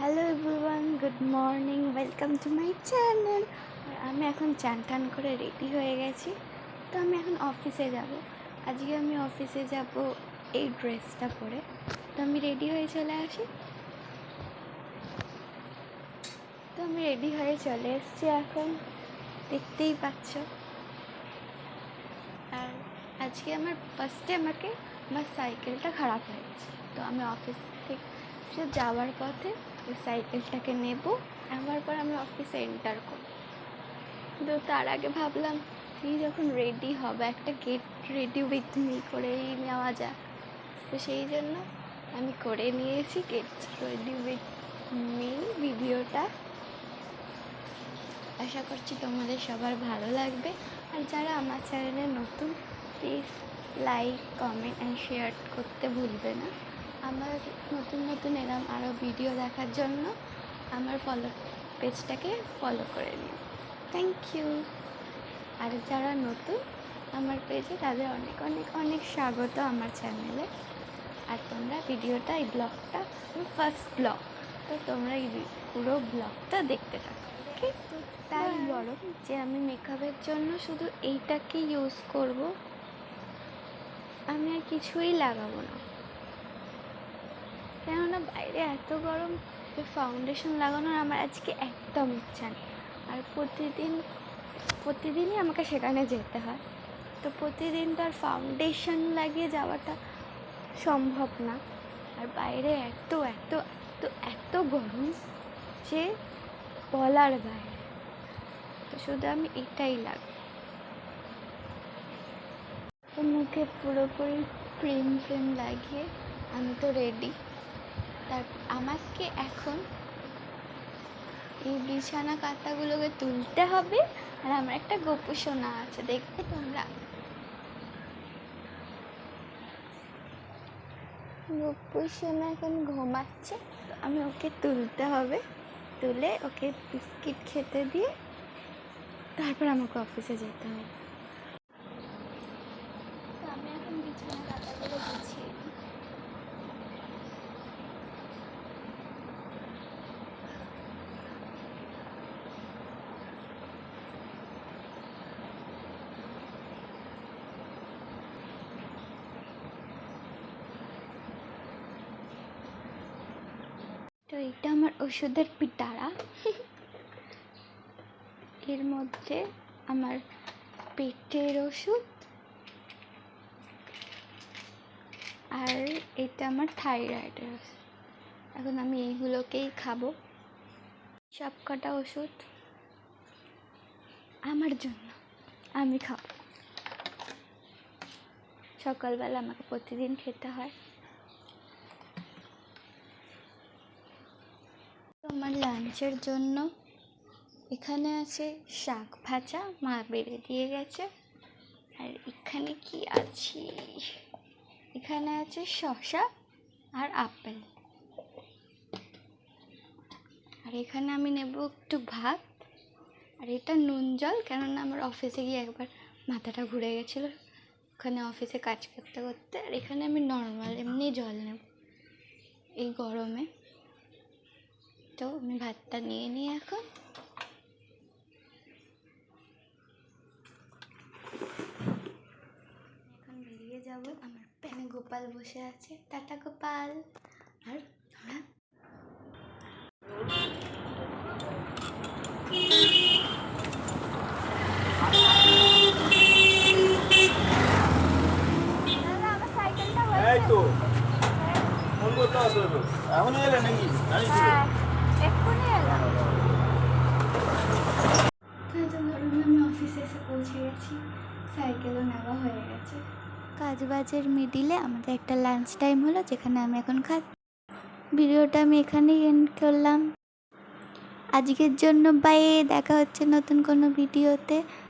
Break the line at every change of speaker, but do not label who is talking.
Hello everyone, good morning, welcome to my channel. আমি এখন চান টান করে রেডি হয়ে গেছি। তো আমি এখন অফিসে যাব। আজকে আমি অফিসে যাব এই ড্রেসটা পরে। তো আমি রেডি হয়ে চলে আসি। তো আমি রেডি হয়ে চলে এসেছি, এখন দেখতেই পাচ্ছ। আর আজকে ফার্স্টে আমার সাইকেলটা খারাপ হয়েছে। তো আমি অফিস থেকে যাওয়ার পথে ওই সাইকেলটাকে নেব, নেওয়ার পর আমি অফিসে এন্টার করব। তো তার আগে ভাবলাম তুই যখন রেডি হবে একটা গেট রেডি উইথ মি করেই নেওয়া যাক। তো সেই জন্য আমি করে নিয়েছি গেট রেডি উইথ মি ভিডিওটা। আশা করছি তোমাদের সবার ভালো লাগবে। আর যারা আমার চ্যানেলে নতুন, please like, comment and share করতে ভুলবে না। আমার নতুন এরম আরও ভিডিও দেখার জন্য আমার পেজটাকে ফলো করে নিও। Thank you. আর যারা নতুন আমার পেজে, তাদের অনেক অনেক অনেক স্বাগত আমার চ্যানেলে। আর তোমরা ভিডিওটা, এই ব্লগটা ফার্স্ট ব্লগ, তো তোমরা এই পুরো ব্লগটা দেখতে থাকো, ওকে? তো তাই বলো যে আমি মেকআপের জন্য শুধু এইটাকে ইউজ করব, আমি আর কিছুই লাগাবো না। কেননা বাইরে এত গরম, ফাউন্ডেশন লাগানোর আমার আজকে একদম ইচ্ছা নেই। আর প্রতিদিনই আমাকে সেখানে যেতে হয়। তো প্রতিদিন তো আর ফাউন্ডেশন লাগিয়ে যাওয়াটা সম্ভব না। আর বাইরে এত এত এত এত গরম যে বলার বাইরে। তো শুধু আমি এটাই লাগাই। তো মুখে পুরোপুরি ক্রিম লাগিয়ে আমি তো রেডি। আমাকে এখন এই বিছানা কাঁথাগুলোকে তুলতে হবে। আর আমার একটা গপু সোনা আছে, দেখবে তোমরা। গপু সোনা এখন ঘুমাচ্ছে, তো আমি ওকে তুলতে হবে। তুলে ওকে বিস্কিট খেতে দিয়ে তারপর আমাকে অফিসে যেতে হবে। তো আমি এখন বিছানা কাঁথাগুলো গুছিয়ে নিই। তো এটা আমার ওষুধের পিটারা। এর মধ্যে আমার পেটের ওষুধ, আর এটা আমার থাইরয়েডের ওষুধ। এখন আমি এইগুলোকেই খাবো। সব কটা ওষুধ আমার জন্য, আমি খাবো। সকালবেলা আমাকে প্রতিদিন খেতে হয়। আমার লাঞ্চের জন্য এখানে আছে শাক ভাজা, মা বেড়ে দিয়ে গেছে। আর এখানে কি আছে, এখানে আছে শসা আর আপেল। আর এখানে আমি নেব একটু ভাত। আর এটা নুন জল, কেননা আমার অফিসে গিয়ে একবার মাথাটা ঘুরে গেছিলো ওখানে অফিসে কাজ করতে করতে। আর এখানে আমি নর্মাল এমনি জল নেব এই গরমে। তো আমি ভাতটা নিয়ে নিই এখন। এখন বেরিয়ে যাব। আমার প্যানে গোপাল বসে আছে, টাটা গোপাল। আর তোমরা
এখনই এলে নাকি?
এক্ষুনি এলাম। আমি অফিসে এসে পৌঁছে গেছি, সাইকেলও নেওয়া হয়ে গেছে। কাজবাজের মিডিলে আমাদের একটা লাঞ্চ টাইম হলো, যেখানে আমি এখন ভিডিওটা আমি এখানেই এন্ড করলাম আজকের জন্য। বাই, দেখা হচ্ছে নতুন কোনো ভিডিওতে।